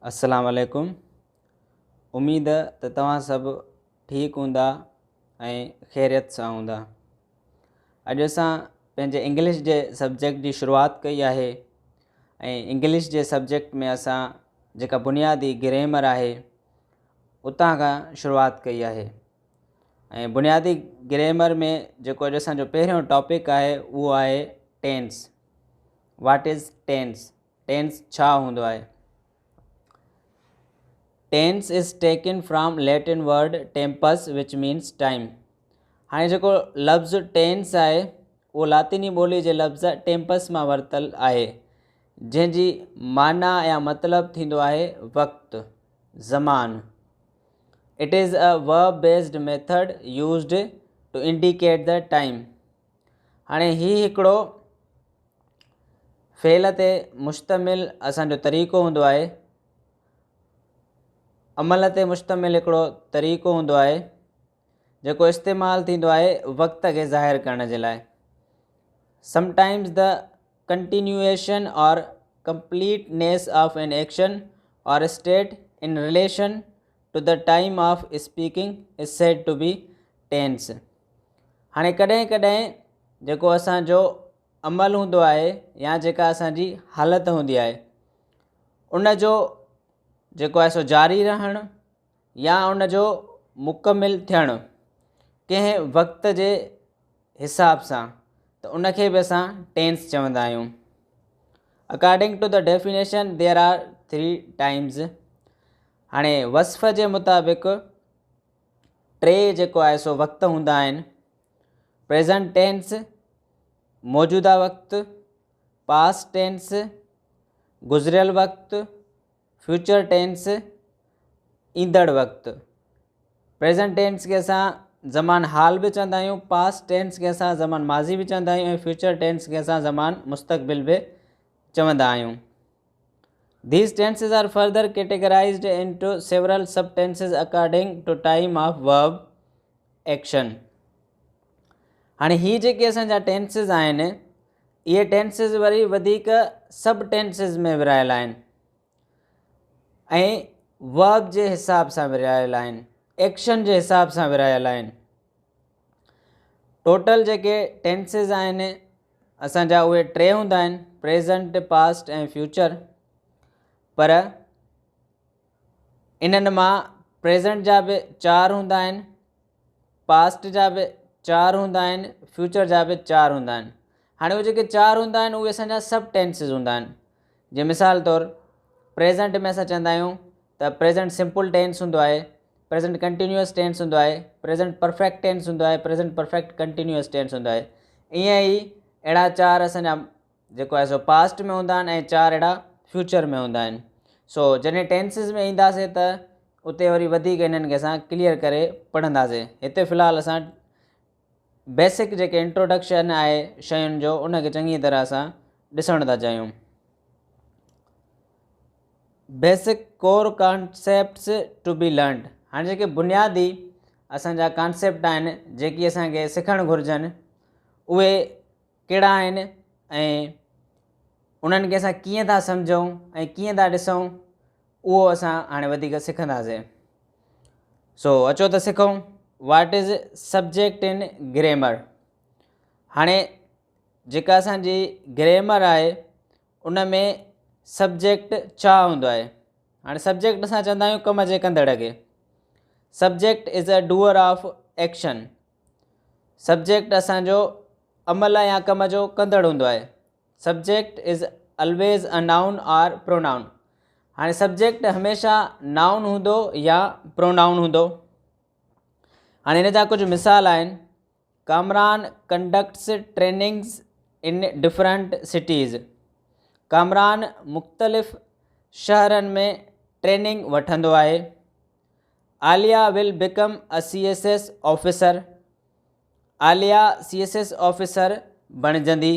अस्सलाम वालेकुम। उम्मीद त तव्हां सभु ठीकु हूंदा ऐं ख़ैरियत सां हूंदा। अॼु असां पंहिंजे इंग्लिश जे सब्जेक्ट जी शुरूआति कई आहे ऐं इंग्लिश जे सब्जेक्ट में असां जेका बुनियादी ग्रेमर आहे उतां खां शुरूआति कई आहे। ऐं बुनियादी ग्रेमर में जेको अॼु असांजो पहिरियों टॉपिक आहे उहो आहे tense. What is tense? Tense छा हूंदो आहे? Tense is taken from Latin word tempus which means time. हाणे जेको लफ़्ज़ टेंस आहे उहो लातिनी ॿोली जे लफ़्ज़ टेम्पस मां वरितल आहे, जंहिंजी माना या मतिलबु थींदो आहे वक़्तु, ज़मान। It is a verb based method used to indicate the time. हाणे हीउ हिकिड़ो फ़ेल ते मुश्तमिल असांजो तरीक़ो हूंदो आहे, अमल ते मुश्तमिल हिकिड़ो तरीक़ो हूंदो आहे जेको इस्तेमालु थींदो आहे वक़्त खे ज़ाहिर करण जे लाइ। Sometimes the continuation or completeness of an action or state in relation to the time of speaking is said to be tense. हाणे कॾहिं कॾहिं जेको असांजो अमल हूंदो आहे या जेका असांजी हालत हूंदी आहे उन जो जेको आहे सो जारी रहणु या उन जो मुकमिल थियणु कंहिं वक़्त जे हिसाब सां, त उनखे बि असां टेंस चवंदा आहियूं। According to the definition there are 3 times. हाणे वस्फ़ जे मुताबिक़ 3 जेको आहे सो वक़्त हूंदा आहिनि। प्रेज़ेंट टेंस मौजूदा वक़्तु, पास्ट टेंस गुज़िरियल वक़्तु, फ्यूचर टेंस ईंदड़ वक़्तु। प्रेज़ेंट टेंस खे असां ज़मान हाल बि चवंदा आहियूं, पास्ट टेंस खे असां ज़मान माज़ी बि चवंदा आहियूं ऐं फ्यूचर टेंस खे असां ज़मान मुस्तक़बिल बि चवंदा आहियूं। These tenses are further categorized into several subtenses according to time of verb action। हाणे हीअ जेके असांजा टेंसिस आहिनि इहे टेंसिस वरी वधीक सब टेंसिस में विरहायल आहिनि ऐं वर्ब जे हिसाब सां विरहायल आहिनि, एक्शन जे हिसाब सां विरहायल आहिनि। टोटल जेके टेंसिस आहिनि असांजा उहे 3 हूंदा आहिनि, प्रेज़ेंट, पास्ट ऐं फ्यूचर। पर इन्हनि मां प्रेज़ेंट जा बि 4 हूंदा आहिनि, पास्ट जा बि 4 हूंदा आहिनि, फ्यूचर जा बि 4 हूंदा आहिनि। हाणे उहे जेके 4 हूंदा आहिनि उहे असांजा सब टेंसिस हूंदा आहिनि। जीअं मिसाल तौरु प्रेज़ेंट में असां चवंदा आहियूं त प्रेज़ेंट सिंपल टेंस हूंदो आहे, प्रेज़ेंट कंटिन्यूअस टेंस हूंदो आहे, प्रेज़ेंट परफेक्ट टेंस हूंदो आहे, प्रेज़ेंट परफेक्ट कंटिन्यूअस टेंस हूंदो आहे। ईअं ई अहिड़ा 4 असांजा जेको आहे सो पास्ट में हूंदा आहिनि ऐं 4 अहिड़ा फ्यूचर में हूंदा आहिनि। सो जॾहिं टेंसिस में ईंदासीं त उते वरी वधीक इन्हनि खे असां क्लियर करे पढ़ंदासीं। हिते फ़िलहालु असां बेसिक जेके इंट्रोडक्शन आहे शयुनि जो उनखे चङी तरह सां ॾिसण था चाहियूं। Basic core concepts to be learned. हाणे जेके बुनियादी असांजा कॉन्सेप्ट आहिनि जेकी असांखे सिखणु घुरिजनि उहे कहिड़ा आहिनि ऐं उन्हनि खे असां कीअं था सम्झूं ऐं कीअं था ॾिसूं उहो असां हाणे वधीक सिखंदासीं। सो अचो त सिखूं what is subject in grammar. हाणे जेका असांजी ग्रेमर आहे उन में सब्जेक्ट छा हूंदो आहे? हाणे सब्जेक्ट असां चवंदा आहियूं कम जे कंदड़ खे। Subject is a doer of action. Subject असांजो अमल या कम जो कंदड़ हूंदो आहे। Subject is always a noun और प्रोनाउन। हाणे सब्जेक्ट हमेशह नाउन हूंदो या प्रोनाउन हूंदो। हाणे हिन जा कुझु मिसाल आहिनि। Kamran conducts trainings in different cities. Kamran मुख़्तलिफ़ शहरनि में ट्रेनिंग वठंदो आहे। Aliya will become a CSS officer. Aliya CSS officer बणजंदी।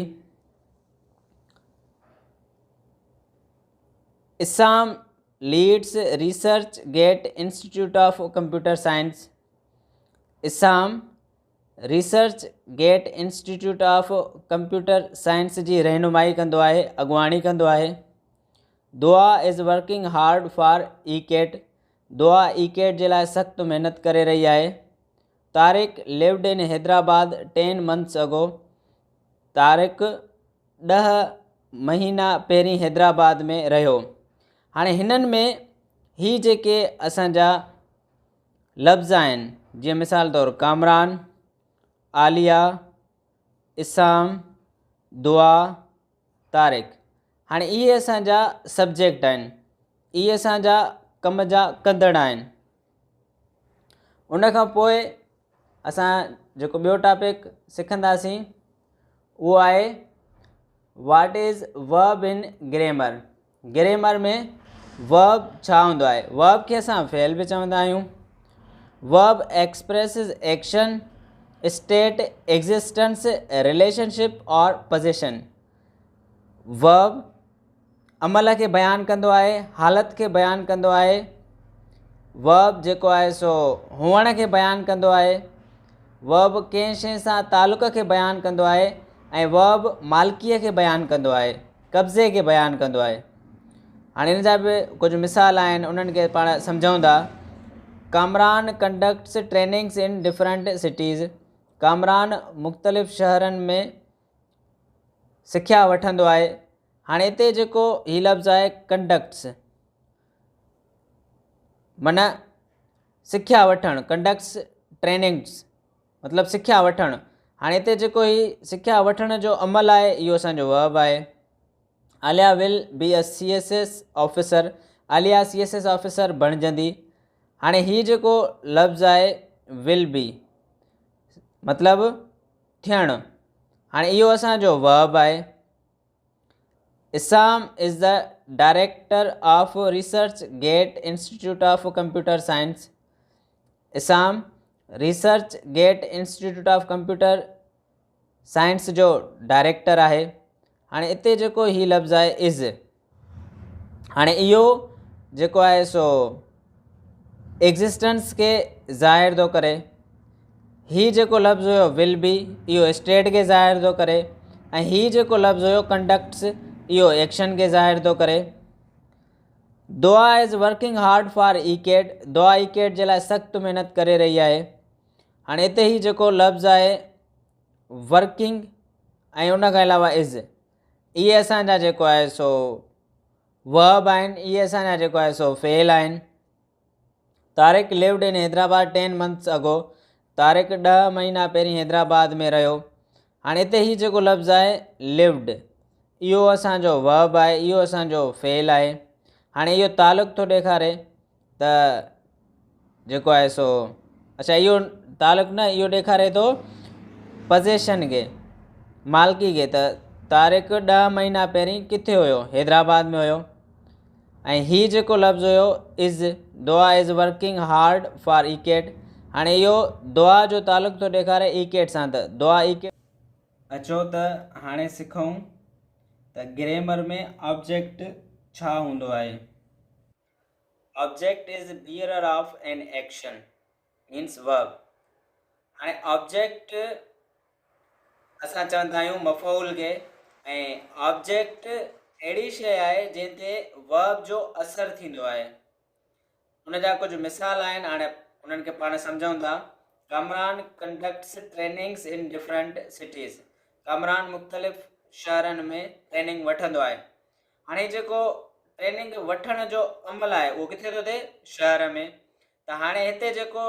Isam leads research gate institute of computer science. Isam research gate institute of computer science जी रहनुमाई कंदो आहे, अॻुवाणी कंदो आहे। Dua is working hard for E cat, Dua E cat जे लाइ सख़्तु महिनत करे रही आहे। Tariq lived in Hyderabad 10 months अगो, तारिक 10 महीना पहिरीं हैदराबाद में रहियो। हाणे हिननि में ही जेके असांजा लफ़्ज़ आहिनि, जीअं मिसाल तौरु कामरान, आलिया, इसाम, दुआ, तारिक, हाणे इहे असांजा सब्जेक्ट आहिनि, इहे असांजा कम जा कंदड़ आहिनि। उन खां पोइ असां जेको ॿियो टॉपिक सिखंदासीं उहो आहे what is verb in grammar. Grammar में वर्ब छा हूंदो आहे? वर्ब खे असां फेल बि चवंदा आहियूं। Verb expresses action, state, existence, relationship और पोजीशन। वर्ब अमल खे बयानु कंदो आहे, हालत खे बयानु कंदो आहे। वर्ब जेको आहे सो हुअण खे बयानु कंदो आहे। वर्ब कंहिं शइ सां तालुक़ खे बयानु कंदो आहे ऐं वर्ब मालिकीअ खे बयानु कंदो आहे, कब्ज़े खे बयानु कंदो आहे। हाणे हिन जा बि कुझु मिसाल आहिनि, उन्हनि खे पाण सम्झूं था। Kamran conducts trainings in different cities, Kamran मुख़्तलिफ़ शहरनि में सिख्या वठंदो आहे। हाणे हिते जेको ही लफ़्ज़ आहे कंडक्ट्स, माना सिख्या वठणु, कंडक्ट्स ट्रेनिंग्स मतिलबु सिख्या वठणु। हाणे हिते जेको ही सिख्या वठण जो अमल आहे इहो असांजो वर्ब आहे। Aliya will be a CSS officer, Aliya CSS officer बणिजंदी। हाणे ही जेको लफ़्ज़ आहे विल बी मतिलबु थियणु, हाणे इहो असांजो वर्ब आहे। Isam is the director of research gate institute of computer science, Isam research gate institute of computer science जो डायरेक्टर आहे। हाणे हिते जेको ही लफ़्ज़ आहे इज़, हाणे इहो जेको आहे सो एग्जिस्टेंस खे ज़ाहिर थो करे। ही जेको लफ़्ज़ हुयो विल बी, इहो स्टेट खे ज़ाहिर थो करे, ऐं ही जेको लफ़्ज़ हुयो कंडक्ट्स, इहो एक्शन खे ज़ाहिर थो करे। Dua is working hard for E cat, Dua E cat जे लाइ सख़्तु महिनत करे रही आहे। हाणे हिते ही जेको लफ़्ज़ आहे वर्किंग ऐं उन खां अलावा इज़, इहे असांजा जेको आहे सो वर्ब आहिनि, इहे असांजा जेको आहे सो फेल आहिनि। Tariq lived in Hyderabad 10 months अगो, तारिक 10 महीना पहिरीं हैदराबाद में रहियो। हाणे हिते ही जेको लफ़्ज़ आहे लिव्ड, इहो असांजो वर्ब आहे, इहो असांजो फेल आहे। हाणे इहो तालुक़ थो ॾेखारे त जेको आहे सो, अच्छा इहो तालुक़ न, इहो ॾेखारे थो पोज़ेशन खे, मालिकी खे। त तारिक 10 महीना पहिरीं किथे हुयो? हैदराबाद में हुयो। ऐं ही जेको लफ़्ज़ हुयो is, Dua is working hard for E CAT, हाणे इहो दुआ जो तालुक़ थो ॾेखारे ई कैट सां, त दुआ ई कैट। अचो त हाणे सिखूं त ग्रेमर में ऑब्जेक्ट छा हूंदो आहे। Object is bearer of an action means verb. हाणे ऑब्जेक्ट असां चवंदा आहियूं मफ़ऊल खे, ऐं ऑब्जेक्ट अहिड़ी शइ आहे जंहिं ते वर्ब जो असरु थींदो आहे। उन जा कुझु मिसाल आहिनि, हाणे उन्हनि खे पाण सम्झूं था। Kamran conducts trainings in different cities, Kamran मुख़्तलिफ़ शहरनि में ट्रेनिंग वठंदो आहे। हाणे जेको ट्रेनिंग वठण जो अमल आहे उहो किथे थो थिए? शहर में। त हाणे हिते जेको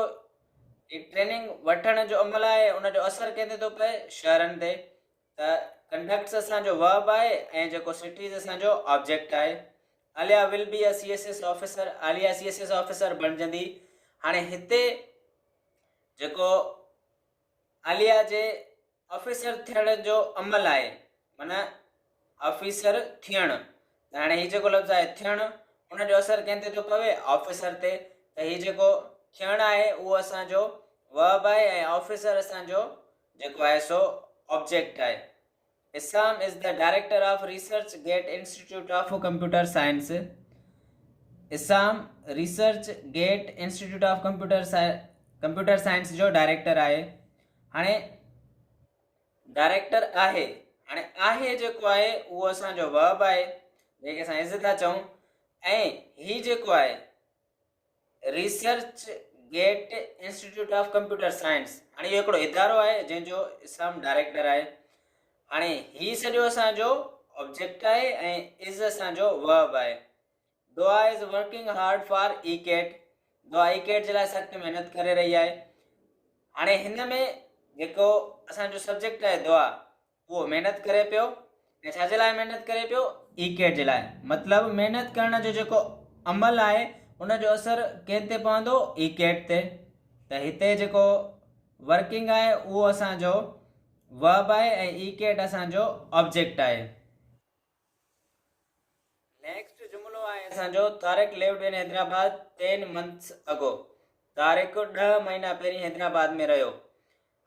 ट्रेनिंग वठण जो अमल आहे उनजो असरु कंहिंते थो पए? शहरनि ते। त कंडक्ट्स असांजो वर्ब आहे ऐं जेको सिटीज़ असांजो ऑब्जेक्ट आहे। Aliya will be a CSS officer, Aliya CSS officer बणिजंदी। हाणे हिते जेको आलिया जे ऑफिसर थियण जो अमल आहे, माना ऑफिसर थियणु, त हाणे हीउ जेको लफ़्ज़ आहे थियणु, उनजो असरु कंहिंते थो पवे? ऑफिसर ते। त हीउ जेको थियणु आहे उहो असांजो वर्ब आहे ऐं ऑफिसर असांजो जेको आहे सो ऑब्जेक्ट आहे। Islam is the director of research gate institute of computer science, Islam research gate institute of computer science जो डायरेक्टर आहे। हाणे डायरेक्टर आहे, हाणे आहे जेको आहे उहो असांजो वर्ब आहे जंहिंखे असां इज़ था चऊं। ऐं ही जेको आहे research gate institute of computer science, हाणे इहो हिकिड़ो इदारो आहे जंहिंजो इस्लाम डायरेक्टर आहे। हाणे ही सॼो असांजो ऑब्जेक्ट आहे ऐं इज़ असांजो वर्ब आहे। Dua is working hard for E cat, Dua E cat जे लाइ सख़्त महिनत करे रही आहे। हाणे हिन में जेको असांजो सब्जेक्ट आहे दुआ, उहो महिनत करे पियो ऐं छाजे लाइ महिनत करे पियो? ई कैट जे लाइ। मतिलबु महिनत करण जो जेको अमल आहे उनजो असरु कंहिं ते पवंदो? ई कैट ते। त हिते जेको वर्किंग आहे उहो असांजो वर्ब आहे ऐं ई कैट असांजो ऑब्जेक्ट आहे। नेक्स्ट जुमलो आहे असांजो Tariq lived in Hyderabad 10 months अगो। तारिक 10 महीना पहिरीं हैदराबाद में रहियो।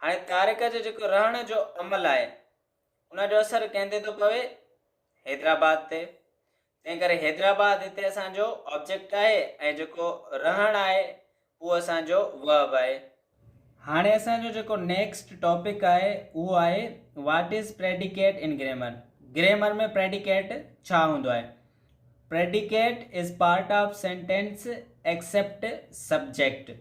हाणे तारिक जो जेको रहण जो अमल आहे उनजो असरु कंहिं थो पवे? हैदराबाद ते। तंहिं करे हैदराबाद हिते असांजो ऑब्जेक्ट आहे ऐं जेको रहण आहे उहो असांजो वर्ब आहे। हाणे असांजो जेको नेक्स्ट टॉपिक आहे उहो आहे what is predicate in grammar. Grammar में प्रेडिकेट छा हूंदो आहे? Predicate is part of sentence except subject.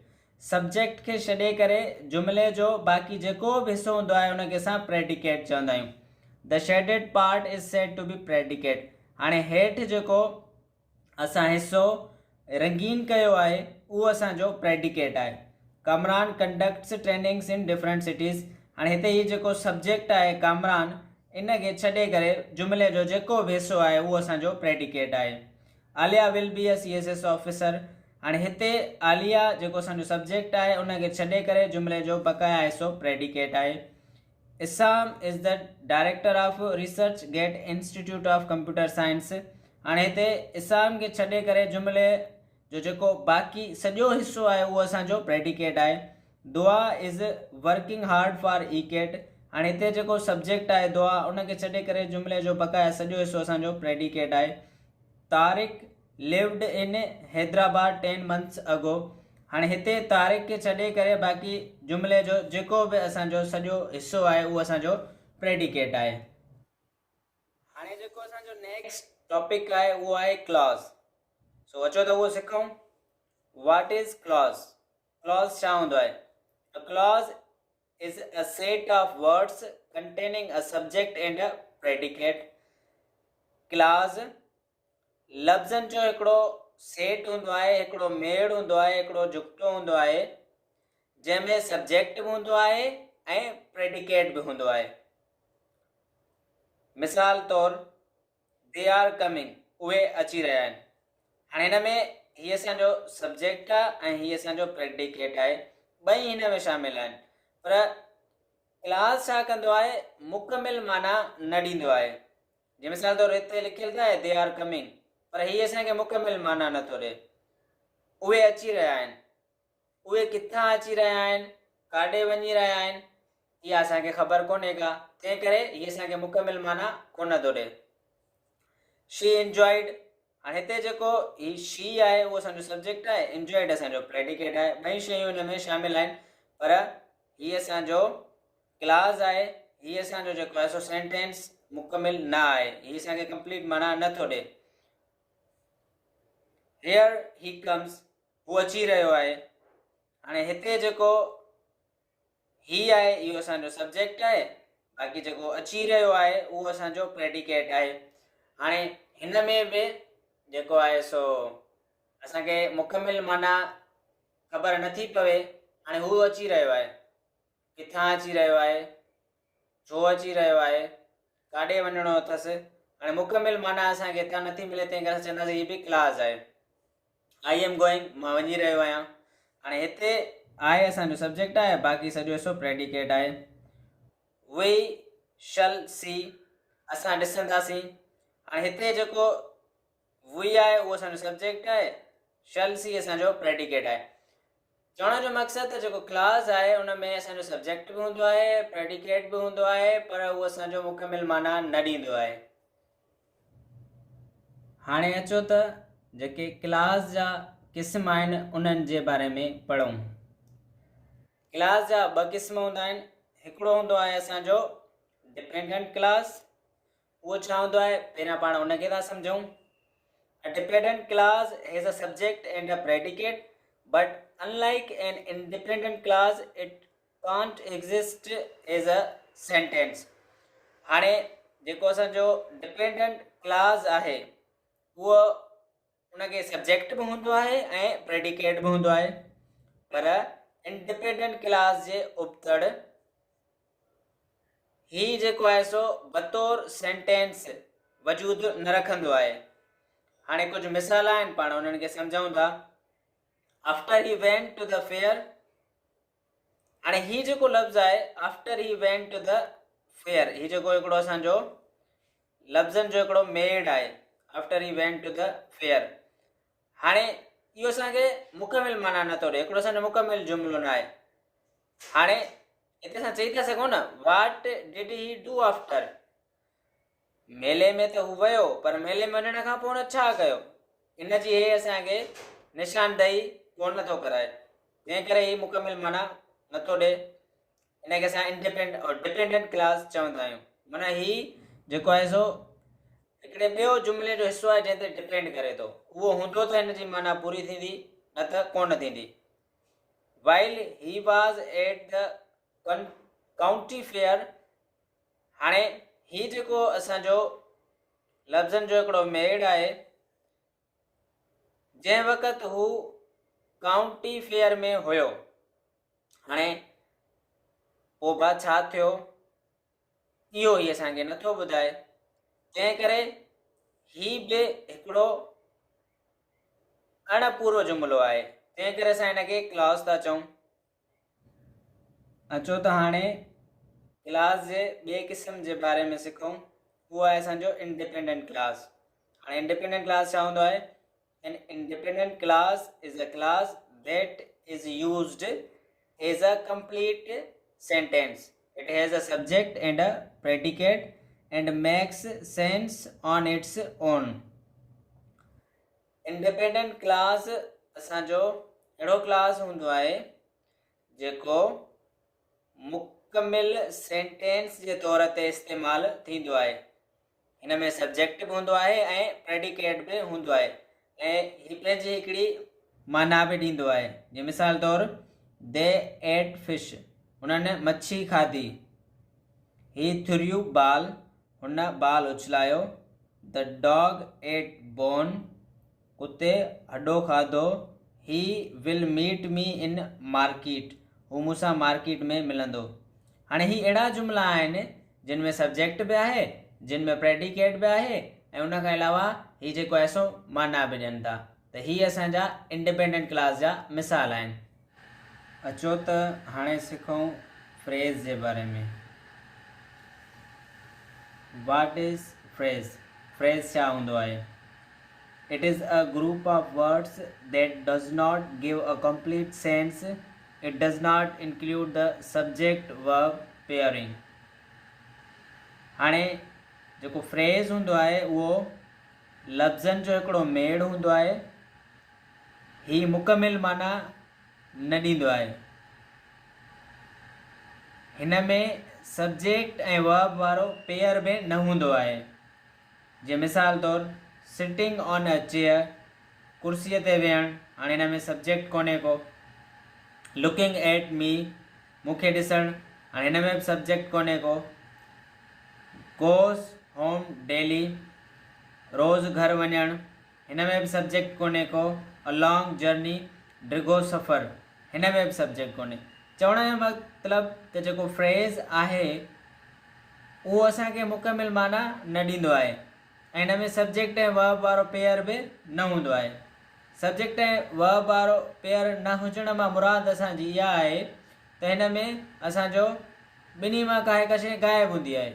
Subject खे छॾे करे जुमिले जो बाक़ी जेको बि हिसो हूंदो आहे उनखे असां प्रेडिकेट चवंदा आहियूं। The shaded part is said to be predicate. हाणे हेठि जेको असां हिसो रंगीन कयो आहे उहो असांजो प्रेडिकेट आहे। Kamran conducts trainings in different cities. हाणे हिते ही जेको सब्जेक्ट आहे कामरान, इनखे छॾे करे जुमिले जो जेको बि हिसो आहे उहो असांजो प्रेडिकेट आहे। Aliya will be a CSS officer. हाणे हिते आलिया जेको असांजो सब्जेक्ट आहे उनखे छॾे करे जुमिले जो बक़ाया हिसो प्रेडिकेट आहे। Isam is the director of research gate institute of computer science. हाणे हिते इसाम खे छॾे करे जुमिले जो जेको बाक़ी सॼो हिसो आहे उहो असांजो प्रेडिकेट आहे। Dua is working hard for E CAT. हाणे हिते जेको सब्जेक्ट आहे दुआ उनखे छॾे करे जुमिले जो बक़ाया सॼो हिसो असांजो प्रेडिकेट आहे। Tariq lived in Hyderabad 10 months अगो। हाणे हिते तारिक खे छॾे करे बाक़ी जुमिले जो जेको बि असांजो सॼो हिसो आहे उहो असांजो प्रेडिकेट आहे। हाणे जेको असांजो नेक्स्ट टॉपिक आहे उहो आहे क्लॉज। सो अचो त उहो सिखूं। What is clause? क्लॉज छा हूंदो आहे? A clause is a set of words containing a subject and a predicate. Clause लफ़्ज़नि जो हिकिड़ो सेट हूंदो आहे, हिकिड़ो मेड़ हूंदो आहे, हिकिड़ो जुक्तो हूंदो आहे जंहिंमें सब्जेक्ट बि हूंदो आहे ऐं प्रेडिकेट बि हूंदो आहे। मिसाल तौरु दे आर कमिंग, उहे अची रहिया आहिनि। हाणे हिन में हीअ असांजो सब्जेक्ट आहे ऐं हीअ असांजो प्रेडिकेट आहे, ॿई हिन में शामिल आहिनि। पर क्लॉज छा कंदो आहे? मुकमिल माना न ॾींदो आहे। जीअं मिसाल तौरु हिते लिखियलु आहे दे आर कमिंग, पर हीअ असांखे मुकमिल माना नथो ॾे। उहे अची रहिया आहिनि, उहे किथां अची रहिया आहिनि, काॾे वञी रहिया आहिनि, इहा असांखे ख़बर कोन्हे का। तंहिं करे हीअ असांखे मुकमिल माना कोन थो ॾे। She enjoyed. हाणे हिते जेको ही शी आहे उहो असांजो सब्जेक्ट आहे, इंजॉयड असांजो प्रेडिकेट आहे। ॿई शयूं हिन में शामिल आहिनि, पर हीअ असांजो क्लॉज आहे, हीअ असांजो जेको आहे सो सेंटेंस मुकमिल न आहे, हीअ असांखे कंप्लीट माना नथो ॾे। हियर ही कम्स, हू अची रहियो आहे। हाणे हिते जेको ही आहे इहो असांजो सब्जेक्ट आहे, बाक़ी जेको अची रहियो आहे उहो असांजो प्रेडिकेट आहे। हाणे हिन में बि जेको आहे सो असांखे मुकमिल माना ख़बर नथी पवे। हाणे हू अची रहियो आहे, किथां अची रहियो आहे, छो अची रहियो आहे, काॾे वञिणो अथसि। हाणे मुकमिल माना असांखे हितां नथी मिले, तंहिं करे चवंदासीं हीअ बि क्लॉज आहे। आई एम गोइंग, मां वञी रहियो आहियां। हाणे हिते आहे असांजो सब्जेक्ट आहे, बाक़ी सॼो हिसो प्रेडिकेट आहे। वी शल सी, असां ॾिसंदासीं। हाणे हिते जेको वी आहे उहो असांजो सब्जेक्ट आहे, शल सी असांजो प्रेडिकेट आहे। चवण जो मक़सदु त जेको क्लॉज आहे उन में असांजो सब्जेक्ट बि हूंदो आहे, प्रेडिकेट बि हूंदो आहे, पर उहो असांजो मुकमिल माना न ॾींदो आहे। हाणे अचो त जेके क्लॉज जा क़िस्म आहिनि उन्हनि जे बारे में पढ़ूं। क्लॉज जा ॿ क़िस्म हूंदा आहिनि। हिकिड़ो हूंदो आहे असांजो डिपेंडेंट क्लॉज। उहो छा हूंदो आहे पहिरियां पाण उनखे था सम्झूं। A dependent clause has a subject and a predicate, but unlike an independent clause, it can't exist as a sentence. हाणे जेको असांजो डिपेंडेंट क्लास आहे उहो उनखे सब्जेक्ट बि हूंदो आहे ऐं प्रेडिकेट बि हूंदो आहे, पर इंडिपेंडेंट क्लास जे उपतड़ ही जेको आहे सो बतौर सेंटेंस वजूद न रखंदो आहे। हाणे कुझु मिसाल आहिनि, पाण उन्हनि खे सम्झूं था। After he went two the fair, हाणे ही जेको लफ़्ज़ आहे after he went two the fair, ही जेको हिकिड़ो असांजो लफ़्ज़नि जो हिकिड़ो मेड आहे, after he went two the fair. हाणे इहो असांखे मुकमिल माना नथो ॾिए, हिकिड़ो असांजो मुकमिल जुमिलो न आहे। हाणे हिते असां चई था सघूं न, what did he do after, मेले में त हू वियो, पर मेले में वञण खां पोइ हुन छा कयो, इनजी हे असांखे निशानदेही कोन नथो कराए, तंहिं करे ही मुकमिल माना नथो ॾिए। इनखे असां इंडिपेंडेंट और डिपेंडेंट क्लास चवंदा आहियूं। माना ही जेको आहे सो हिकिड़े ॿियो जुमिले जो हिसो आहे जंहिं ते डिपेंड करे थो, उहो हूंदो त हिनजी माना पूरी थींदी, न त कोन थींदी। While he was at the county fair, हाणे ही जेको असांजो लफ़्ज़नि जो हिकिड़ो मेड आहे, जंहिं वक़्तु हू काउंटी फेयर में हुयो, हाणे पोइ बा छा थियो इहो ई असांखे नथो ॿुधाए, तंहिं करे ही बि हिकिड़ो अणपूरो जुमिलो आहे, तंहिं करे असां हिनखे क्लॉज था चऊं। अचो त हाणे क्लास जे ॿिए क़िस्म जे बारे में सिखूं, उहो आहे असांजो इंडिपेंडेंट क्लास। हाणे इंडिपेंडेंट क्लास छा हूंदो आहे? An independent class is a class that is used as a complete sentence. It has a subject and a predicate and makes sense on its own. Independent class असांजो अहिड़ो class हूंदो आहे जेको मुकमिल sentence जे तौर ते इस्तेमालु थींदो आहे। हिन में सब्जेक्ट बि हूंदो आहे ऐं प्रेडिकेट बि हूंदो आहे, ऐं हीअ पंहिंजी हिकिड़ी माना बि ॾींदो आहे। जीअं मिसाल तौरु दे एट फिश, उन्हनि मच्छी खाधी। ही थ्रू बाल, हुन बाल उछलायो। द डॉग एट बोन, कुते हॾो खाधो। ही विल मीट मी इन मार्केट, हू मूंसां मार्केट में मिलंदो। हाणे ही अहिड़ा जुमिला आहिनि जिन में सब्जेक्ट बि आहे, जिन में प्रेडिकेट बि आहे, ऐं उन खां अलावा ही जेको आहे सो माना बि ॾियनि था। त ही असांजा इंडिपेंडेंट क्लास जा मिसाल आहिनि। अचो त हाणे सिखूं फ्रेज़ जे बारे में। What is phrase? फ्रेज़ छा हूंदो आहे? It is a group of words that does not give a complete sense, it does not include the subject verb pairing. हाणे जेको फ्रेज़ हूंदो आहे उहो लफ़्ज़नि जो हिकिड़ो मेड़ हूंदो आहे। ही मुकमिल माना न ॾींदो आहे। हिन में सब्जेक्ट ऐं वर्ब वारो पेयर बि न हूंदो आहे। जीअं मिसाल तौरु सिटिंग ऑन अ चेयर, कुर्सीअ ते वेहणु, हाणे हिन में सब्जेक्ट कोन्हे को। लुकिंग एट मी, मूंखे ॾिसणु, हाणे हिन में बि सब्जेक्ट कोन्हे को। गोज़ होम डेली, रोज़ु घर वञणु, हिन में बि सब्जेक्ट कोन्हे को। अ लॉन्ग जर्नी, डिघो सफ़र, हिन में बि सब्जेक्ट कोन्हे। चवण जो मतिलबु त जेको फ्रेज़ आहे उहो असांखे मुकमिल माना न ॾींदो आहे, ऐं हिन में सब्जेक्ट ऐं वर्ब वारो पेयर बि न हूंदो आहे। सब्जेक्ट ऐं वर्ब वारो पेयर न हुजण मां मुराद असांजी इहा आहे त हिन में असांजो ॿिन्ही मां का हिकु शइ ग़ाइबु हूंदी आहे।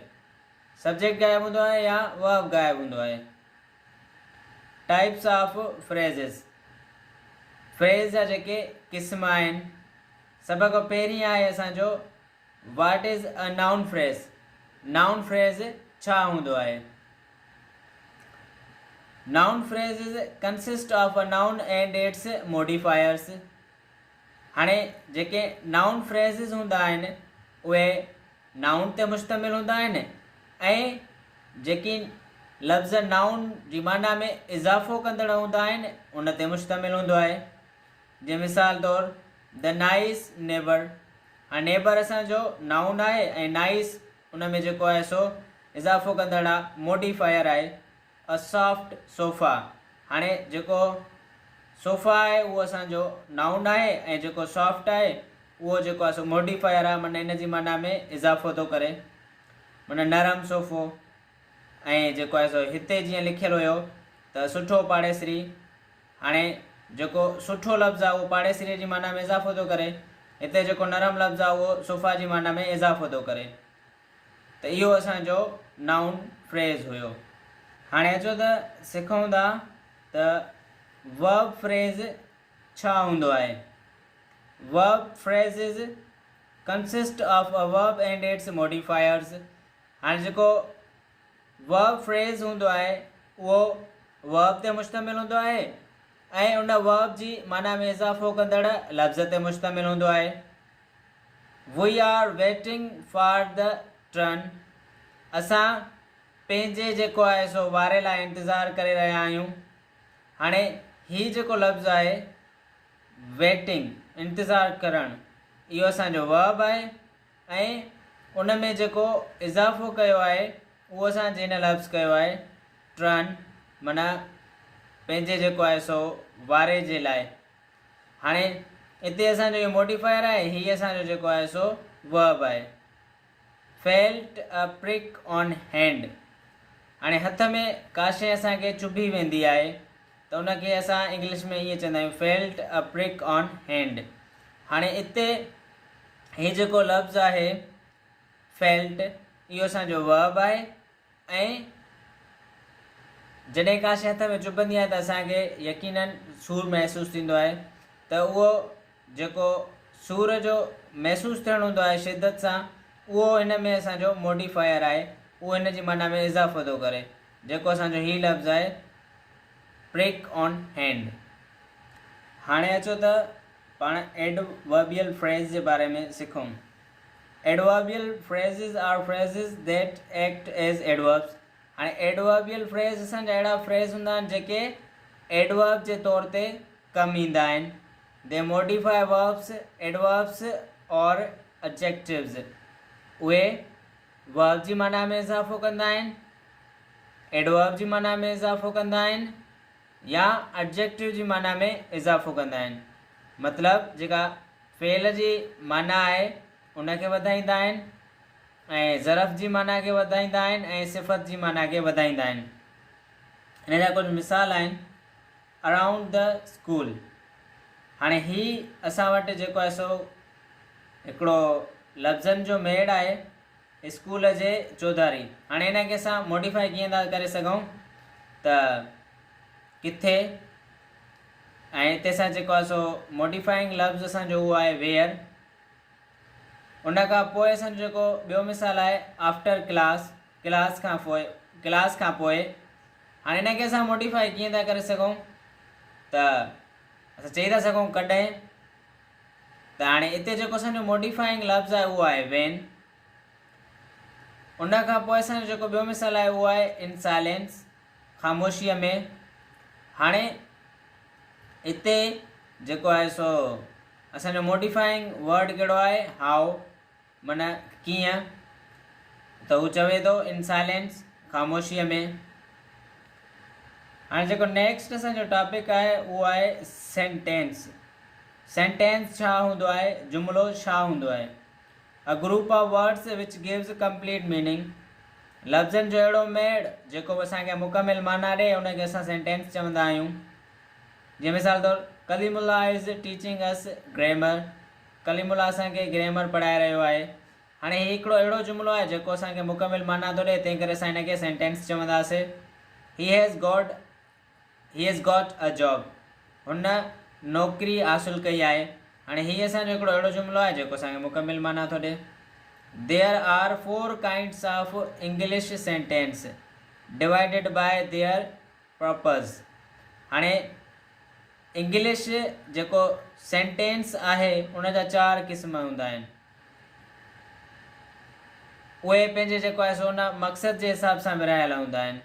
सब्जेक्ट ग़ाइबु हूंदो आहे या वर्ब ग़ाइबु हूंदो आहे। टाइप्स ऑफ फ्रेज़िस, फ्रेज़ जा जेके क़िस्म आहिनि, सभ खां पहिरीं आहे असांजो what is a noun phrase. Noun phrase छा हूंदो आहे? Noun phrase consist of a noun and its modifiers. हाणे जेके नाउन फ्रेज़िस हूंदा आहिनि उहे नाउन ते मुश्तमिल हूंदा आहिनि, ऐं जेकी लफ़्ज़ नाउन जी माना में इज़ाफ़ो कंदड़ हूंदा आहिनि उन ते मुश्तमिल हूंदो आहे। जे मिसाल तौरु द नाइस नेबर, हाणे नेबर असांजो नाउन आहे ऐं नाइस उन में जेको आहे सो इज़ाफ़ो कंदड़ आहे, मोडिफायर आहे। अ सॉफ्ट सोफ़ा, हाणे जेको सोफ़ा आहे उहो असांजो नाउन आहे ऐं जेको सॉफ्ट आहे उहो जेको आहे सो मोडिफायर आहे, माना इन जी माना में इज़ाफ़ो थो करे, माना नरम सोफ़ो। ऐं जेको आहे सो हिते जीअं लिखियलु हुयो त सुठो पाड़ेसिरी, हाणे जेको सुठो लफ़्ज़ आहे उहो पाड़ेसिरीअ जी माना में इज़ाफ़ो थो करे, हिते जेको नरम लफ़्ज़ आहे उहो सोफ़ा जी माना में इज़ाफ़ो थो करे। त इहो असांजो नाउन फ्रेज़ हुयो। हाणे अचो त सिखूं था त वर्ब फ्रेज़ छा हूंदो आहे। Verb phrases consist of a verb and its modifiers. हाणे जेको वर्ब फ्रेज़ हूंदो आहे उहो वर्ब ते मुश्तमिल हूंदो आहे ऐं उन वर्ब जी माना में इज़ाफ़ो कंदड़ लफ़्ज़ ते मुश्तमिल हूंदो आहे। We are waiting for the turn, असां पंहिंजे जेको आहे सो वारे लाइ इंतज़ारु करे रहिया आहियूं। हाणे हीउ जेको लफ़्ज़ आहे वेटिंग, इंतज़ारु करणु, इहो असांजो वर्ब आहे ऐं उन में जेको इज़ाफ़ो कयो आहे उहो असां जिन लफ़्ज़ कयो आहे टर्न, माना पंहिंजे जेको आहे सो वारे जे लाइ। हाणे हिते असांजो इहो मोडिफायर आहे, हीअ असांजो जेको आहे सो वर्ब आहे। Felt a prick on hand, हाणे हथ में का शइ असांखे चुभी वेंदी आहे त उनखे असां इंग्लिश में ईअं चवंदा आहियूं felt a prick on hand. हाणे हिते हीउ जेको लफ़्ज़ आहे फेल्ट, इहो असांजो वर्ब आहे ऐं जॾहिं का शइ हथ में चुभंदी आहे त असांखे यकीनन सूरु महसूसु थींदो आहे, त उहो जेको सूर जो महसूसु थियणु हूंदो आहे शिदत सां, उहो हिन में असांजो मोडिफायर आहे, उहो हिन जी माना में इज़ाफ़ो थो करे, जेको असांजो हीउ लफ़्ज़ आहे प्रिक ऑन हैंड। हाणे अचो त पाण एडवर्बियल फ्रेज़ जे बारे में सिखूं। Adverbial phrases are phrases that act as adverbs. हाणे एडवर्बियल फ्रेज़ असांजा अहिड़ा फ्रेज़ हूंदा आहिनि जेके एडवर्ब जे तौर ते कमु ईंदा आहिनि। दे मोडिफाई वर्ब्स, एडवर्ब्स और एडजेक्टिव्स। उहे वर्ब जी माना में इज़ाफ़ो कंदा आहिनि, एडवर्ब जी माना में इज़ाफ़ो कंदा आहिनि या एडजेक्टिव जी माना में इज़ाफ़ो कंदा आहिनि। मतिलबु जेका फ़ेल जी माना आहे उनखे वधाईंदा आहिनि ऐं ज़रफ़ जी माना खे वधाईंदा आहिनि ऐं सिफ़त जी माना खे वधाईंदा आहिनि। हिन जा कुझु मिसाल आहिनि अराउंड द स्कूल। हाणे ही असां वटि जेको आहे सो हिकिड़ो लफ़्ज़नि जो मेड़ आहे स्कूल जे चौधारी। हाणे हिनखे असां मॉडिफाई कीअं था करे सघूं त किथे, ऐं हिते असां जेको आहे सो मॉडिफाइंग लफ़्ज़ असांजो उहो आहे वेयर। उन खां पोइ असांजो जेको ॿियो मिसाल आहे आफ्टर क्लास, क्लास खां पोइ। हाणे हिनखे असां मॉडिफाई कीअं था करे सघूं त असां चई था सघूं कॾहिं, त हाणे हिते जेको असांजो मॉडिफाइंग लफ़्ज़ आहे उहो आहे वेन। उन खां पोइ असांजो जेको ॿियो मिसाल आहे उहो आहे इन साइलेंस, ख़ामोशीअ में। हाणे हिते जेको आहे सो असांजो मॉडिफाइंग वर्ड कहिड़ो आहे हाउ, माना कीअं, त हू चवे थो इन साइलेंस, ख़ामोशीअ में। हाणे जेको नेक्स्ट असांजो टॉपिक आहे उहो आहे सेंटेंस। सेंटेंस छा हूंदो आहे, जुमिलो छा हूंदो आहे। A group of words which gives complete meaning. लफ़्ज़नि जो अहिड़ो मेड़ जेको असांखे मुकमिल माना ॾिए उनखे असां सेंटेंस चवंदा आहियूं। जीअं मिसाल तौरु Kalimulla is teaching us grammar, Kalimulla असांखे ग्रामर पढ़ाए रहियो आहे। हाणे हीउ हिकिड़ो अहिड़ो जुमिलो आहे जेको असांखे मुकमिल माना थो ॾिए, तंहिं करे असां हिनखे सेंटेंस चवंदासीं। He has got a job, हुन नौकिरी हासिलु कई आहे। हाणे हीअ असांजो हिकिड़ो अहिड़ो जुमिलो आहे जेको असांखे मुकमिल माना थो ॾिए। There are 4 kinds of English sentence divided by their purpose. हाणे इंग्लिश जेको सेंटेंस आहे उन जा 4 क़िस्म हूंदा आहिनि। उहे पंहिंजे जेको आहे सो उन मक़सद जे हिसाब सां विरहायल हूंदा आहिनि।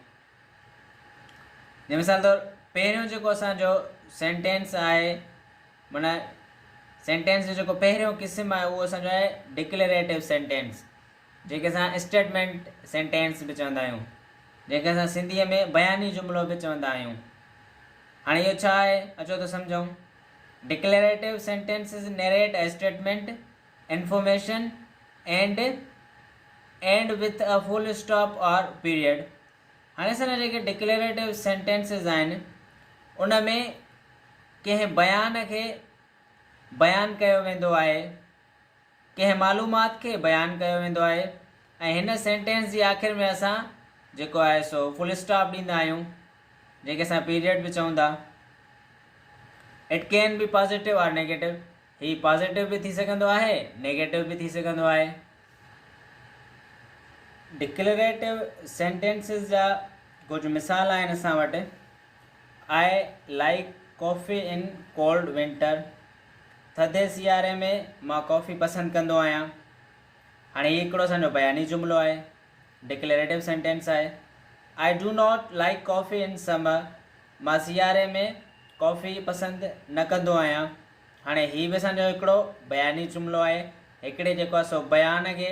जे मिसाल तौर पहिरियों जेको असांजो सेंटेंस आहे, माना सेंटेंस जो जेको पहिरियों क़िस्म आहे उहो असांजो आहे डिक्लेरेटिव सेंटेंस, जेके असां स्टेटमेंट सेंटेंस बि चवंदा आहियूं, जंहिंखे असां सिंधीअ में बयानी जुमिलो बि चवंदा आहियूं। हाणे इहो छा आहे, अचो त सम्झूं। Declarative sentences narrate a statement information and with a full stop और पीरियड। हाणे असांजा जेके डिक्लेरेटिव सेंटेंसिस आहिनि उन में कंहिं बयान खे बयानु कयो वेंदो आहे, कंहिं मालूमात खे बयानु कयो वेंदो आहे, ऐं हिन सेंटेंस जी आख़िर में असां जेको आहे सो फुल स्टॉप ॾींदा आहियूं, जंहिंखे असां पीरियड बि चऊं था। इट कैन बी पॉजिटिव और नेगेटिव। ही पॉजिटिव भी थी सघंदो आहे, नेगेटिव भी थी सघंदो आहे। डिक्लेरेटिव सेंटेंसिस जा कुझु मिसाल आहिनि असां वटि। I like coffee in cold winter. थधे सियारे में मां कॉफ़ी पसंदि कंदो आहियां। हाणे हीउ हिकिड़ो असांजो बयानी जुमिलो आहे, डिक्लेरेटिव सेंटेंस आहे। I do not like coffee in summer. मां सियारे में कॉफ़ी पसंदि न कंदो आहियां। हाणे हीउ बि असांजो हिकिड़ो बयानी जुमिलो आहे, हिकिड़े जेको आहे सो बयान खे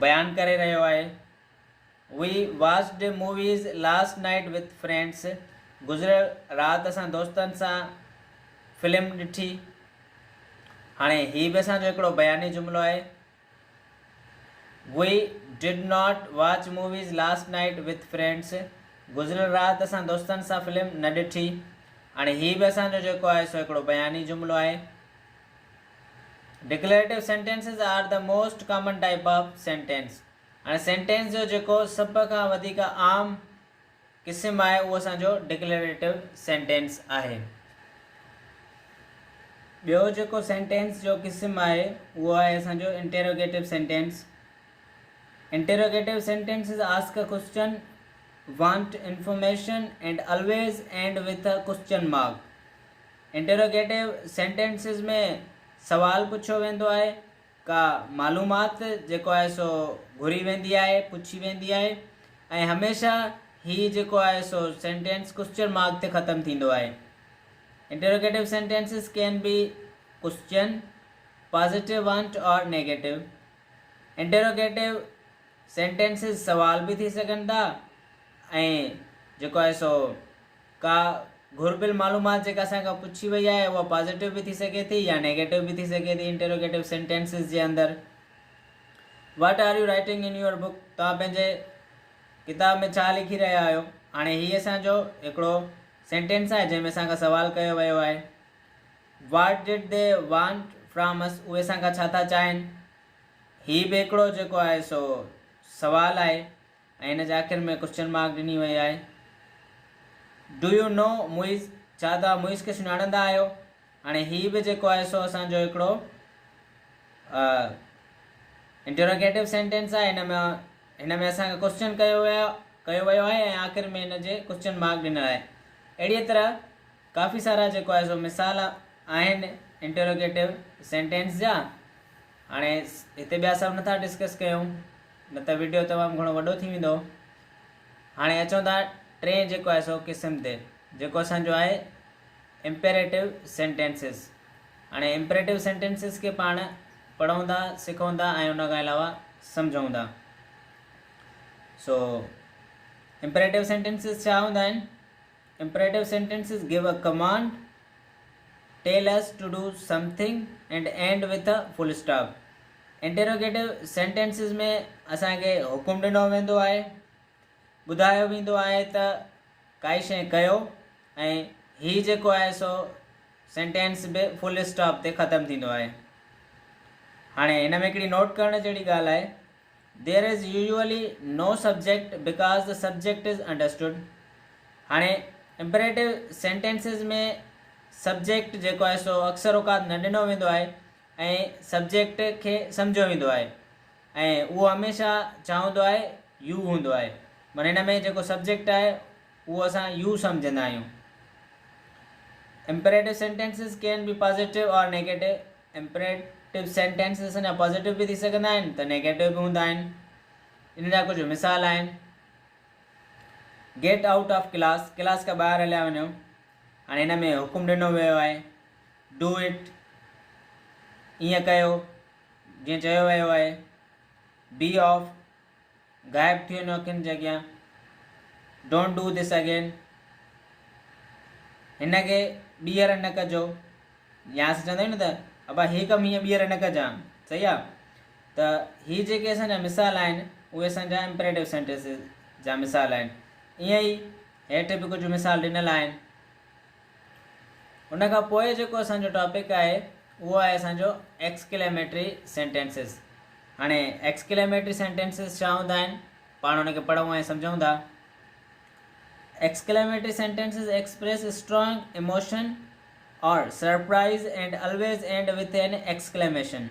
बयानु करे रहियो आहे। We watched movies last night with friends. गुज़िरियल राति असां दोस्तनि सां फिल्म ॾिठी। हाणे हीउ बि असांजो हिकिड़ो बयानी जुमिलो आहे। We did not watch movies last night with friends. गुज़िरियल राति असां दोस्तनि सां फिल्म न ॾिठी। हाणे हीउ बि असांजो जेको आहे सो हिकिड़ो बयानी जुमिलो आहे। Declarative sentences are the most common type of sentence. हाणे सेंटेंस जो जेको सभ खां वधीक आम क़िस्म आहे उहो असांजो डिक्लेरेटिव सेंटेंस आहे। ॿियो जेको सेंटेंस जो क़िस्म आहे उहो आहे असांजो interrogative sentence. Interrogative sentences ask a question, want information and always end with a question mark। Interrogative sentences में सवाल पुछियो वेंदो आहे, का मालूमात जेको आहे सो घुरी वेंदी आहे, पुछी वेंदी आहे, ऐं हमेशह ही जेको आहे सो सेंटेंस क्वेश्चन मार्क ते ख़तमु थींदो आहे। Interrogative sentences can be question, positive want और नेगेटिव। इंटेरोगेटिव सेंटेंसिस सवाल भी थी सघनि था, ऐं जेको आहे सो का घुर्बियल मालूमात जेका असांखां पुछी वई आहे उहा पॉजिटिव बि थी सघे थी या नेगेटिव बि थी सघे थी। इंटेरोगेटिव सेंटेंसिस जे अंदरि what are you writing in your book. तव्हां पंहिंजे किताब में छा लिखी रहिया आहियो। हाणे हीअ असांजो हिकिड़ो सेंटेंस आहे जंहिंमें असांखां सवाल कयो वियो आहे। What did they want from us. उहे असांखां छा था चाहिनि। हीअ बि हिकिड़ो जेको आहे सो सवाल आहे, ऐं हिन जे आख़िर में क्वेश्चन मार्क ॾिनी वई आहे। Do you know Muiz. छा तव्हां मुइज़ खे सुञाणंदा आहियो। हाणे हीअ बि जेको आहे सो असांजो हिकिड़ो इंटेरोगेटिव सेंटेंस आहे। हिन में असांखे क्वेश्चन कयो वियो आहे ऐं आख़िर में हिन जे क्वेश्चन मार्क ॾिनल आहे। अहिड़ीअ तरह काफ़ी सारा जेको आहे सो मिसाल आहिनि इंटेरोगेटिव सेंटेंस जा। हाणे हिते ॿिया सभु नथा डिस्कस कयूं, न त वीडियो तमामु घणो वॾो थी वेंदो। हाणे अचूं था टे जेको आहे सो क़िस्म ते, जेको असांजो आहे इम्पेरेटिव सेंटेंसिस। हाणे इम्पेरेटिव सेंटेंसिस खे पाण पढ़ूं था, सिखूं था ऐं उन खां अलावा सम्झूं था। सो इम्पेरेटिव सेंटेंसिस छा हूंदा आहिनि। Imperative sentences give a command, tell us to do something and end with a full stop. Interrogative sentences में असांखे हुकुम ॾिनो वेंदो आहे, ॿुधायो वेंदो आहे त काई शइ कयो, ऐं हीउ जेको आहे सो सेंटेंस बि फुल स्टॉप ते ख़तमु थींदो आहे। हाणे हिन में हिकिड़ी नोट करण जहिड़ी ॻाल्हि आहे, there is usually no subject because the subject is understood. हाणे इम्पेरेटिव सेंटेंसिस में सब्जेक्ट जेको आहे सो अक्सर औकात न ॾिनो वेंदो आहे ऐं सब्जेक्ट खे सम्झो वेंदो आहे, ऐं उहो हमेशह चवंदो आहे यू हूंदो आहे। माना हिन में जेको सब्जेक्ट आहे उहो असां यू सम्झंदा आहियूं। Imperative sentences can be positive और नेगेटिव। इम्पेरेटिव सेंटेंसिस असांजा पॉजिटिव बि थी सघंदा आहिनि त नेगेटिव बि हूंदा आहिनि। इन जा कुझु मिसाल आहिनि। Get out of class, class खां ॿाहिरि हलिया वञो। हाणे हिन में हुकुम ॾिनो वियो आहे डू इट, ईअं कयो जीअं चयो वियो आहे। बी ऑफ, गायब थी वञो अखियुनि जे अॻियां। डोंट डू दिस अगेन, हिन खे ॿीहर न कजो। या असां चवंदा आहियूं न त अबा हीअ कमु हीअं ॿीहर न कजां, सही आहे। त हीअ जेके असांजा मिसाल आहिनि उहे असांजा इम्परेटिव सेंटेंसिस जा मिसाल आहिनि। ईअं ई हेठि बि कुझु मिसाल ॾिनल आहिनि। उन खां पोइ जेको असांजो टॉपिक आहे उहो आहे असांजो एक्सक्लेमेटरी सेंटेंसिस। हाणे एक्सक्लेमेटरी सेंटेंसिस छा हूंदा आहिनि, पाण हुनखे पढ़ूं ऐं सम्झूं था। Exclamatory sentences express strong emotion or surprise and always end with an exclamation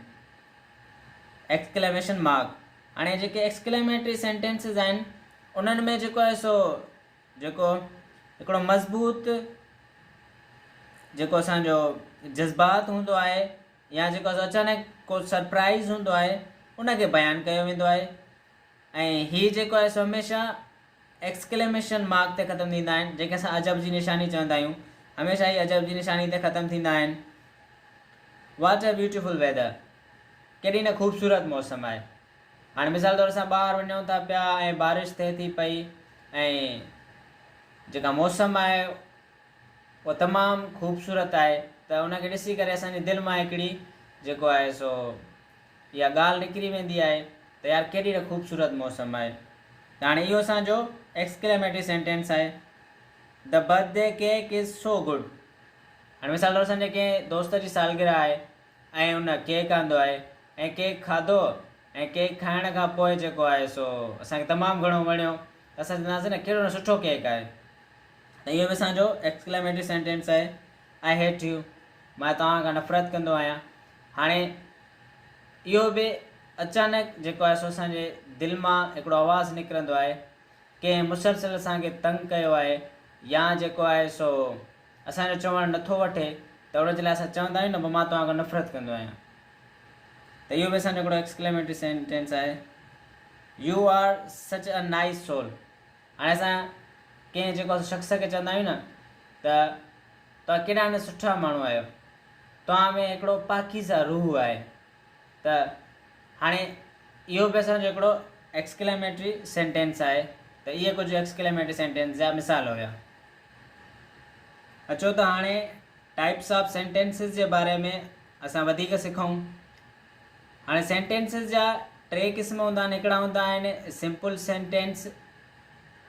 mark। हाणे जेके एक्सक्लेमेटरी सेंटेंसिस आहिनि उन्हनि में जेको आहे सो जेको हिकिड़ो मज़बूत जेको असांजो जज़्बात हूंदो आहे या जेको अचानक को सरप्राइज़ हूंदो आहे उनखे बयानु कयो वेंदो आहे। ऐं हीअ जेको आहे सो हमेशह एक्सक्लेमेशन मार्क ते ख़तमु थींदा आहिनि, जेके असां अजब जी निशानी चवंदा आहियूं। हमेशह ई अजब जी निशानी ते ख़तमु थींदा आहिनि। वॉट अ ब्यूटीफुल वेदर, केॾी न ख़ूबसूरत मौसम आहे। हाणे मिसाल तौरु असां ॿाहिरि वञूं था पिया ऐं बारिश थिए थी पई ऐं जेका मौसम आहे उहा तमामु ख़ूबसूरत आहे, त उनखे ॾिसी करे असांजे दिलि मां हिकिड़ी जेको आहे सो इहा ॻाल्हि निकिरी वेंदी आहे त यार केॾी न ख़ूबसूरत मौसम आहे। त हाणे इहो असांजो एक्सक्लेमेटरी सेंटेंस आहे। The birthday cake is so good. हाणे मिसाल तौरु असांजे कंहिं दोस्त जी सालगिरह आहे ऐं उन केक आंदो आहे ऐं केक खाधो ऐं केक खाइण खां पोइ जेको आहे सो असांखे तमामु घणो वणियो, त असां चवंदासीं न कहिड़ो न सुठो केक आहे। त इहो बि असांजो एक्सक्लेमेटरी सेंटेंस आहे। आई हेट यू, मां तव्हां खां नफ़रत कंदो आहियां। हाणे इहो बि अचानक जेको आहे सो असांजे दिलि मां हिकिड़ो आवाज़ु निकिरंदो आहे, कंहिं मुसलसल असांखे तंग कयो आहे या जेको आहे सो असांजो चवणु नथो वठे, त उनजे लाइ असां चवंदा आहियूं न मां तव्हां खां नफ़रत कंदो आहियां। त इहो बि असांजो हिकिड़ो एक्सक्लेमेटरी सेंटेंस आहे। यू आर सच अ नाइस सोल। हाणे असां कंहिं जेको शख़्स खे चवंदा आहियूं न त तव्हां केॾा न सुठा माण्हू आहियो, तव्हां में हिकिड़ो पाकीज़ा रूह आहे। त हाणे इहो बि असांजो हिकिड़ो एक्सक्लेमेटरी सेंटेंस आहे। त इहे कुझु एक्सक्लेमेटरी सेंटेंस जा मिसाल हुया। अचो त हाणे टाइप्स ऑफ सेंटेंसिस जे बारे में असां वधीक सिखूं। हाणे सेंटेंसिस जा टे क़िस्म हूंदा आहिनि। हिकिड़ा हूंदा आहिनि सिंपल सेंटेंस,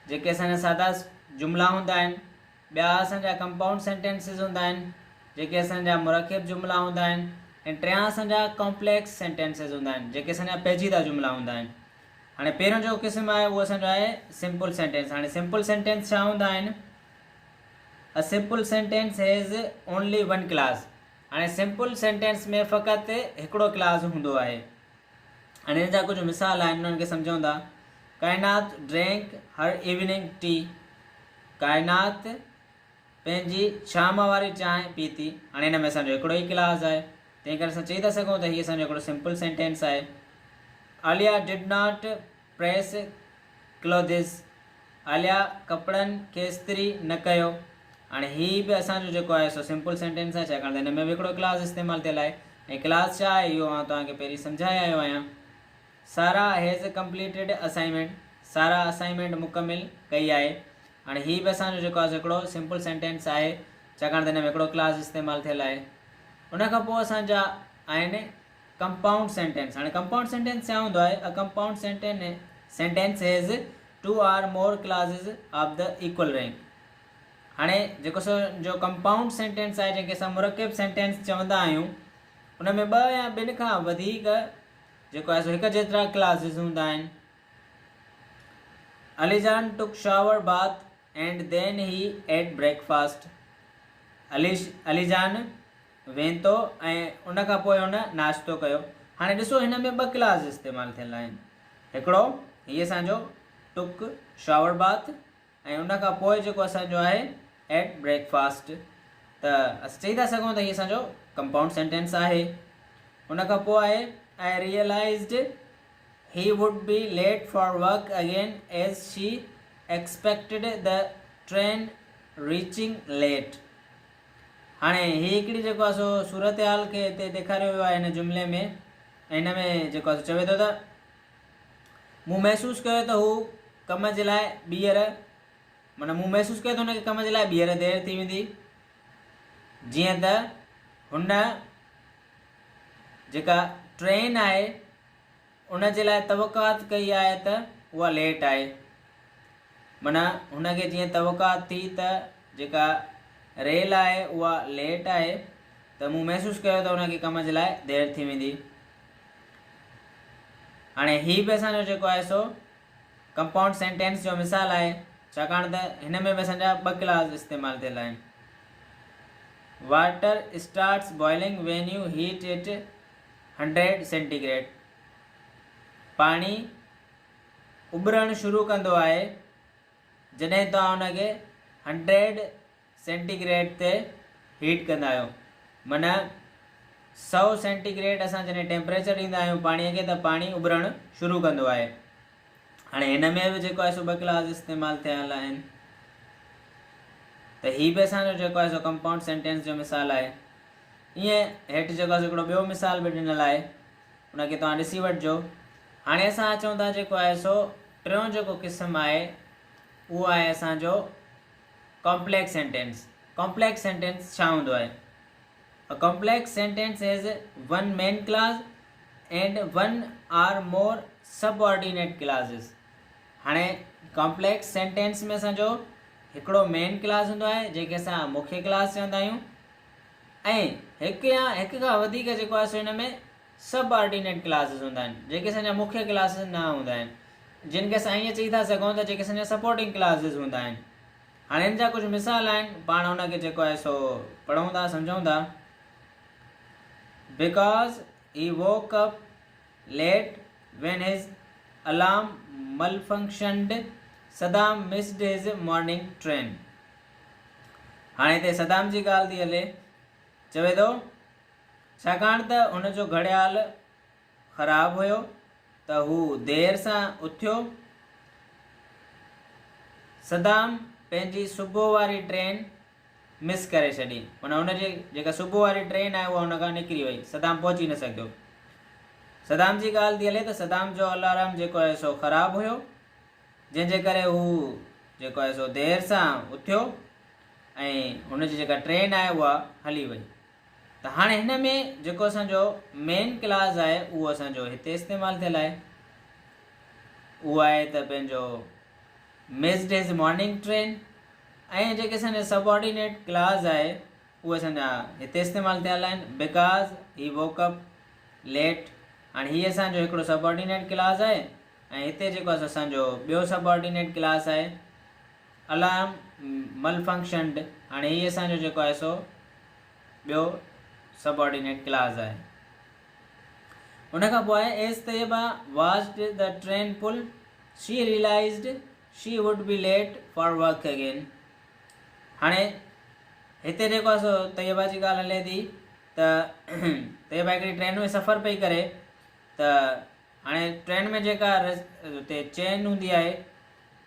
जेके असांजा सादा जुमिला हूंदा आहिनि। ॿिया असांजा कंपाउंड सेंटेंसिस हूंदा आहिनि, जेके असांजा मुरकिब जुमिला हूंदा आहिनि। ऐं टियां असांजा कॉम्प्लेक्स सेंटेंसिस हूंदा आहिनि, जेके असांजा पेचीदा जुमिला हूंदा आहिनि। हाणे पहिरियों जो क़िस्म आहे उहो असांजो आहे सिंपल सेंटेंस। हाणे सिंपल सेंटेंस छा हूंदा आहिनि? A simple sentence has only one class. हाणे सिंपल सेंटेंस में फ़क़ति हिकिड़ो क्लास हूंदो आहे। हाणे हिन जा कुझु मिसाल आहिनि, उन्हनि खे सम्झूं था। काइनात ड्रिंक हर इवनिंग टी। काइनात पंहिंजी शाम वारी चांहि पीती। हाणे हिन में असांजो हिकिड़ो ई क्लास आहे, तंहिं करे असां चई था सघूं त हीअ असांजो हिकिड़ो सिंपल सेंटेंस आहे। Alia did not press clothes. Alia कपिड़नि खे इस्त्री न कयो। हाणे हीअ बि असांजो जेको आहे सो सिंपल सेंटेंस आहे, छाकाणि त हिन में बि हिकिड़ो क्लास इस्तेमालु थियल आहे। ऐं क्लास छा आहे इहो मां तव्हांखे पहिरीं सम्झाए आयो आहियां। सारा हैज़ कंप्लीटेड असाइनमेंट। सारा असाइनमेंट मुकमिल कई आहे। हाणे हीअ बि असांजो जेको आहे हिकिड़ो सिंपल सेंटेंस आहे, छाकाणि त हिन में हिकिड़ो क्लास इस्तेमालु थियल आहे। उनखां पोइ असांजा आहिनि कंपाउंड सेंटेंस। हाणे कंपाउंड सेंटेंस छा हूंदो आहे? A compound sentence has two or more clauses of the equal rank. हाणे जेको जो कंपाउंड सेंटेंस आहे, जंहिंखे असां मुरकिब सेंटेंस चवंदा आहियूं, उन में ॿ या ॿिनि खां वधीक जेको आहे सो हिकु जेतिरा क्लासेस हूंदा आहिनि। अलीजान टुक shower bath and then he eight breakfast. Alijan वेंतो ऐं उन खां पोइ हुन नाश्तो कयो। हाणे ॾिसो हिन में ॿ क्लास इस्तेमालु थियल आहिनि। हिकिड़ो हीअ असांजो टुक शावर बाथ ऐं उन खां पोइ जेको असांजो आहे एट ब्रेकफास्ट। त असां चई था सघूं त हीअ असांजो कंपाउंड सेंटेंस आहे। उन खां पोइ आहे I realized he would be late for work again as she expected the train reaching late. हाणे ही हिकिड़ी जेको आहे सो सूरत हाल खे हिते ॾेखारियो वियो आहे हिन जुमिले में। हिन में जेको आहे चवे थो त मूं महसूसु कयो त हू कम जे लाइ ॿीहर, माना मूं महसूसु कयो त हुनखे कम जे लाइ ॿीहर देरि थी वेंदी, जीअं त हुन जेका ट्रेन आहे उन जे लाइ तवक़ात कई आहे त उहा लेट आहे। माना हुनखे जीअं तवक़ात थी त जेका रेल आहे उहा लेट आहे, त मूं महसूसु कयो त हुनखे कम जे लाइ देरि थी वेंदी। हाणे हीअ बि असांजो जेको आहे सो कंपाउंड सेंटेंस जो मिसाल आहे, छाकाणि त हिन में बि असांजा ॿ क्लास इस्तेमालु थियल आहिनि। Water starts boiling van U heat it 100 centigrade. पाणी उबरणु शुरू कंदो आहे जॾहिं तव्हां हुनखे 100 सेंटीग्रेड ते हीट कंदा आहियो। माना 100 सेंटीग्रेड असां जॾहिं टेम्परेचर ॾींदा आहियूं पाणीअ खे त पाणी उबरणु शुरू कंदो आहे। हाणे हिन में बि जेको आहे सो ॿ क्लास इस्तेमालु थियल आहिनि, त हीअ बि असांजो जेको आहे सो कंपाउंड सेंटेंस जो मिसाल आहे। ईअं हेठि जेको आहे हिकिड़ो ॿियो मिसाल बि ॾिनल आहे, उनखे तव्हां ॾिसी वठिजो। हाणे असां अचूं था जेको आहे सो टियों जेको क़िस्म आहे उहो आहे असांजो कॉम्प्लेक्स सेंटेंस। कॉम्प्लेक्स सेंटेंस छा हूंदो आहे? A complex sentence is one main class and one are more subordinate classes. हाणे कॉम्प्लेक्स सेंटेंस में असांजो हिकिड़ो मेन क्लास हूंदो आहे जंहिंखे असां मुख्य क्लास चवंदा आहियूं, ऐं हिकु या हिक खां वधीक जेको आहे सो हिन में सबऑर्डिनेट क्लासेस हूंदा आहिनि जेके असांजा मुख्य क्लासेस न हूंदा आहिनि, जिन खे असां ईअं चई था सघूं त जेके असांजा सपोर्टिंग क्लासेस हूंदा आहिनि। हाणे हिन जा कुझु मिसाल आहिनि, पाण हुनखे जेको आहे सो पढ़ूं था, सम्झूं था। Because he woke up late when his alarm malfunctioned, Saddam missed his morning train. हाणे हिते सदाम जी ॻाल्हि थी हले, चवे थो छाकाणि त हुनजो घड़ियाल ख़राबु हुयो त हू देरि सां उथियो। सदाम पंहिंजी सुबुह वारी ट्रेन मिस करे छॾी, माना हुनजी जेका सुबुह वारी ट्रेन आहे उहा हुन खां निकिरी वई, सदाम पहुची न सघियो। सदाम जी ॻाल्हि थी हले त सदाम जो अलार्म जेको आहे सो ख़राबु हुयो, जंहिंजे करे हू जेको आहे सो देरि सां उथियो ऐं हुनजी जेका ट्रेन आहे उहा हली वई। त हाणे हिन में जेको असांजो मेन क्लास आहे उहो असांजो हिते इस्तेमालु थियल आहे, उहो आहे त पंहिंजो मिस्ड हिज मॉर्निंग ट्रेन, ऐं जेके असांजा सबऑर्डिनेट क्लास आहे उहे असांजा हिते इस्तेमालु थियल आहिनि। Because he woke up late, हाणे हीअ असांजो हिकिड़ो सबऑर्डिनेट क्लास आहे, ऐं हिते जेको आहे असांजो ॿियो सबऑर्डिनेट क्लास आहे अलार्म malfunctioned। हाणे हीअ असांजो जेको आहे सो ॿियो सबऑर्डिनेट क्लास आहे। उन खां पोइ आहे as Tayyaba watched the train pull, she realized she would be late for work again। हाणे हिते जेको आहे सो तैयबा जी ॻाल्हि हले थी त तैयबा हिकिड़ी ट्रेन में सफ़र पई करे, त हाणे ट्रेन में जेका हुते चेन हूंदी आहे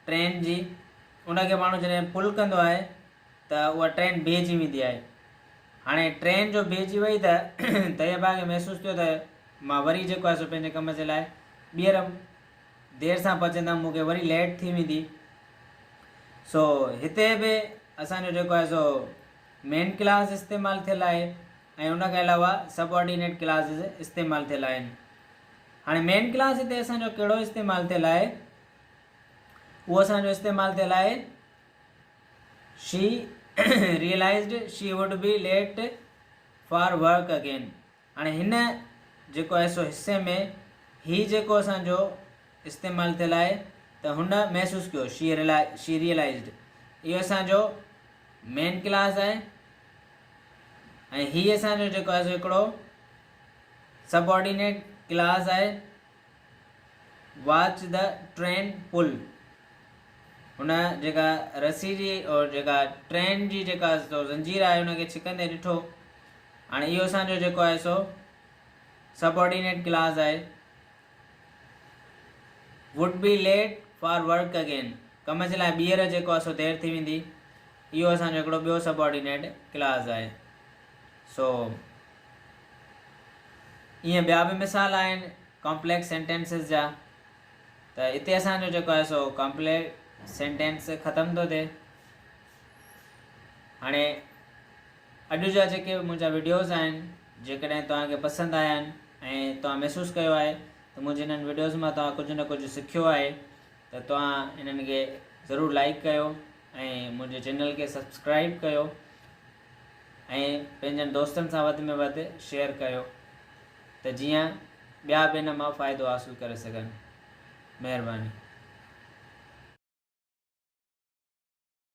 ट्रेन जी, उनखे माण्हू जॾहिं पुल कंदो आहे त उहा ट्रेन बीहजी वेंदी आहे। हाणे ट्रेन जो बीहजी वई त तैयबा खे महसूसु थियो त मां वरी जेको आहे सो पंहिंजे कम जे लाइ ॿीहर देरि सां पहुचंदमि, मूंखे वरी लेट थी वेंदी। सो हिते बि असांजो जेको आहे सो मेन क्लास इस्तेमालु थियल आहे, ऐं उनखे अलावा सबऑर्डिनेट क्लासिस इस्तेमालु थियल आहिनि। हाणे मेन क्लास हिते असांजो कहिड़ो इस्तेमालु थियल आहे? उहो असांजो इस्तेमालु थियल आहे she realized she would be late for work again। हाणे हिन जेको आहे सो हिसे में ही जेको असांजो इस्तेमालु थियल आहे त हुन महसूसु कयो, शी रियलाइज़्ड, इहो असांजो मेन क्लास आहे, ऐं हीअ असांजो जेको आहे सो हिकिड़ो सबऑर्डिनेट क्लास आहे वॉच द ट्रेन पुल। हुन जेका रसी जी और जेका ट्रेन जी जेका ज़ंजीर आहे हुनखे छिकंदे ॾिठो। हाणे इहो असांजो जेको आहे सो सबऑर्डिनेट क्लास आहे। Would be late for work again, कम जे लाइ ॿीहर जेको आहे सो देरि थी वेंदी। इहो असांजो हिकिड़ो ॿियो सबऑर्डिनेट क्लास आहे। सो ईअं ॿिया बि मिसाल आहिनि कॉम्प्लेक्स सेंटेंसिस जा। त हिते असांजो जेको आहे सो कॉम्प्लेक्स सेंटेंस ख़तमु थो थिए। हाणे अॼु जा जेके मुंहिंजा वीडियोज़ आहिनि जेकॾहिं तव्हांखे पसंदि आया आहिनि ऐं तव्हां महसूसु कयो आहे त मुंहिंजे हिननि वीडियोज़ मां तव्हां कुझु न कुझु सिखियो आहे त तव्हां हिननि खे ज़रूरु लाइक कयो ऐं मुंहिंजे चैनल खे सब्सक्राइब कयो ऐं पंहिंजनि दोस्तनि सां वधि में वधि शेयर कयो त जीअं ॿिया बि हिन मां फ़ाइदो हासिलु करे सघनि। महिरबानी।